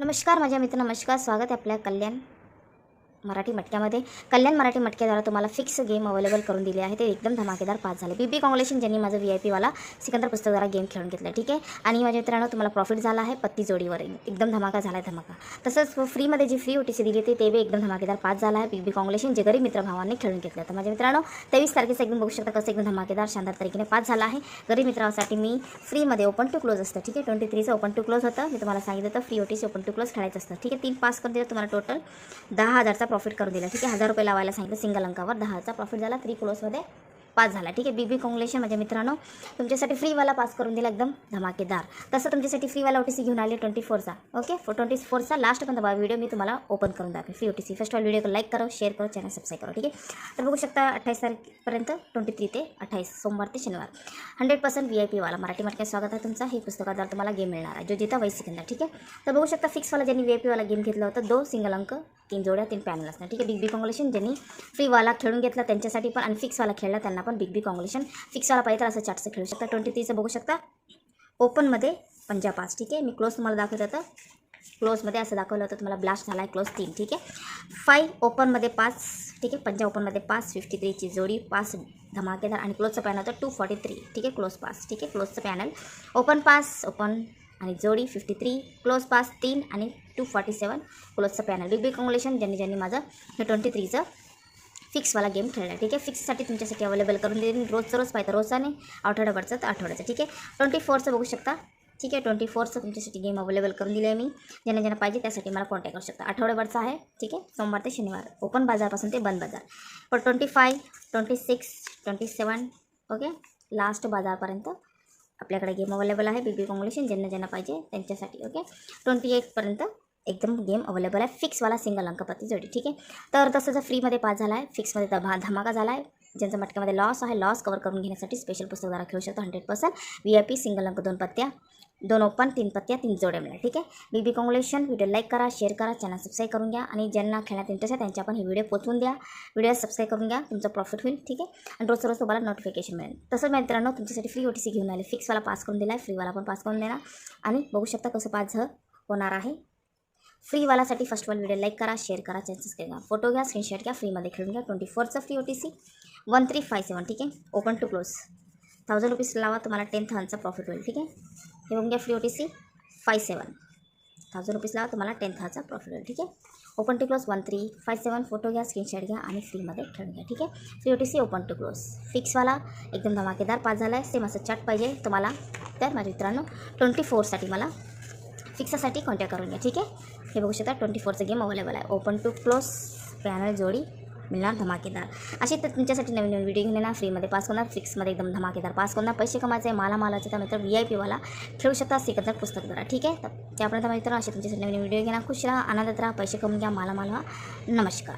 नमस्कार माझ्या मित्र, नमस्कार. स्वागत आहे आपल्या कल्याण मराठी मटक्यामध्ये. कल्याण मराठी मटक्याद्वारा तुम्हाला फिक्स गेम अवेलेबल करून दिले आहे. ते एकदम धमाकेदार पास झाले. बीबी काँग्रेशन ज्यांनी माझं VIP वाला सिकंदर पुस्तकद्वारा गेम खेळून घेतला, ठीक आहे. आणि माझ्या मित्रांनो तुम्हाला प्रॉफिट झाला आहे पत्ती जोडीवर, एकदम धमाका झाला आहे, धमाका. तसंच फ्रीमध्ये जी फ्री OTC दिली होती ते बी एकदम धमाकेदार पास झाला आहे. बीबी काँग्रेशन जे गरीब मित्र भावांनी खेळून घेतलं. तर माझ्या मित्रांनो 23 तारखेचं एकदम बघू शकता कसं एकदम धमाकेदार शानदार तरीकेने पास झाला आहे. गरीब मित्रांसाठी मी फ्रीमध्ये ओपन टू क्लोज असतं, ठीक आहे. 23चं ओपन टू क्लोज होतं. मी तुम्हाला सांगितलं होतं free OTC open to close खेळायचं असतं, ठीक आहे. 3 पास करून दिलं तुम्हाला टोटल 10,000चा प्रॉफिट करून दिला, ठीक आहे. 1000 रुपये लावायला सांगितलं सिंगल अंकावर, 10चा प्रॉफिट झाला. 3 क्लोजमध्ये पास झाला, ठीक आहे. बीबी काँग्रेशन माझ्या मित्रांनो तुमच्यासाठी फ्रीवाला पास करून दिला एकदम धमाकेदार. तसं तुमच्यासाठी फ्रीवाला OTC घेऊन आले 24चा, ओके. 24चा लास्ट पण व्हिडिओ मी तुम्हाला ओपन करून दाखवेल free OTC. First all video like करा, शेअर करा, चॅनल सबस्क्राईब करा, ठीक आहे. तर बघू शकता 28 तारखेपर्यंत 23 ते 28 सोमवार ते शनिवार 100% VIP वाला मराठी मटक्यात स्वागत आहे तुमचा. हे पुस्तकाद्वारे तुम्हाला गेम मिळणार आहे जो जिता वैस सिकंदर, ठीक आहे. तर बघू शकता फिक्सवाला ज्यांनी VIP वाला गेम घेतला होता 2 सिंगल अंक 3 जोड्या 3 पॅनल असणार, ठीक आहे. बीबी काँग्रेशन ज्यांनी फ्रीवाला खेळून घेतला त्यांच्यासाठी पण आणि फिक्सवाला खेळला त्यांना पण बीबी काँग्रेशन. फिक्सवाला पाहिजे तर असं चार्टचं खेळू शकता. 23चं बघू शकता ओपनमध्ये 5, ठीक आहे. मी क्लोज तुम्हाला दाखवत होतं, क्लोजमध्ये असं दाखवलं होतं तुम्हाला ब्लास्ट झाला आहे क्लोज 3, ठीक आहे. 5 ओपनमध्ये 5, ठीक आहे. 5 ओपनमध्ये 5 53ची जोडी 5 धमाकेदार आणि क्लोजचं पॅनल होतं 243, ठीक आहे. क्लोज 5, ठीक आहे. क्लोजचं पॅनल ओपन 5 ओपन आणि जोडी 53 क्लोज 5 3 आणि 247 क्लोजचं पॅनल. बीबी काँग्रेशन ज्यांनी माझं हे 23चं फिक्सवाला गेम खेळला, ठीक आहे. फिक्ससाठी तुमच्यासाठी अवेलेबल करून देईन. रोजचं रोज पाहिजे रोजचा नाही, आठवड्याभरचं तर आठवड्याचं, ठीक आहे. 24चं बघू शकता, ठीक आहे. 24चं तुमच्यासाठी गेम अवेलेबल करून दिलं आहे मी. ज्यांना पाहिजे त्यासाठी मला कॉन्टॅक्ट करू शकता. आठवड्याभरचा आहे, ठीक आहे. सोमवार ते शनिवार ओपन बाजारपासून ते बंद बाजार. पण 25 26 27 ओके लास्ट बाजारपर्यंत आपल्याकडे गेम अवेलेबल आहे. बीबी काँग्रेशन ज्यांना पाहिजे त्यांच्यासाठी, ओके. 28पर्यंत एकदम गेम अवेलेबल आहे. फिक्सवाला सिंगल अंकपत्ती जोडी, ठीक आहे. तर तसं जर फ्रीमध्ये पास झाला आहे, फिक्समध्ये धमाका झाला आहे. ज्यांचं मटक्यामध्ये लॉस आहे लॉस कवर करून घेण्यासाठी स्पेशल पुस्तकद्वारा खेळू शकतो. 100% VIP सिंगल अंक 2 पत्त्या 2 ओपन 3 पत्त्या 3 जोड्या मिळाल्या, ठीक आहे. बीबी काँग्रेशन व्हिडिओ लाईक करा, शेअर करा, चॅनल सबस्क्राईब करून घ्या आणि ज्यांना खेळण्यात इंटरेस्ट आहे त्यांच्या पण ही व्हिडिओ पोचवून द्या. व्हिडिओ सबस्क्राईब करून घ्या, तुमचं प्रॉफिट होईल, ठीक आहे. आणि रोज तुम्हाला नोटिफिकेशन मिळेल. तसंच मित्रांनो तुमच्यासाठी फ्री OTC घेऊन आले. फिक्सवाला पास करून दिला आहे, फ्रीवाला पण पास करून देणार आणि बघू शकता कसं पास होणार आहे. फ्रीवालासाठी फर्स्ट ऑल व्हिडिओ लाईक करा, शेअर करा, चॅनल सबस्क्राईब करा, फोटो घ्या, स्क्रीनशॉट घ्या, फ्रीमध्ये खेळून घ्या. 24चं फ्री OTC 1357, ठीक आहे. ओपन टू क्लोज 1000 रुपीज लावा तुम्हाला 10,000चा प्रॉफिट होईल, ठीक आहे. हे बघून घ्या फ्री OTC 57 1000 रुपीज लावा तुम्हाला 10,000चा प्रॉफिट होईल, ठीक आहे. ओपन टू क्लोज 1357 फोटो घ्या, स्क्रीनशॉट घ्या आणि फ्रीमध्ये खेळून घ्या, ठीक आहे. Free OTC open to close फिक्सवाला एकदम धमाकेदार पास झाला आहे. सेम असं चार्ट पाहिजे तुम्हाला तर माझ्या मित्रांनो 24साठी मला फिक्ससाठी कॉन्टॅक्ट करून घ्या, ठीक आहे. हे बघू शकता 24चं गेम अवेलेबल आहे. ओपन टू क्लोज पॅनल जोडी मिळणार धमाकेदार. अशी तर तुमच्यासाठी नवीन व्हिडिओ घेऊन येणार. फ्रीमध्ये पास होणार, फिक्समध्ये एकदम धमाकेदार पास होणार. पैसे कमायचे मालाचे त्यानंतर VIP वाला खेळू शकता सिकंदर पुस्तकद्वारा, ठीक आहे. तर त्यापर्यंत मित्रांनो असे तुमच्यासाठी नवीन व्हिडिओ घेणार. खुश राहा, आनंदात राहा, पैसे कमवून घ्या, माला नमस्कार.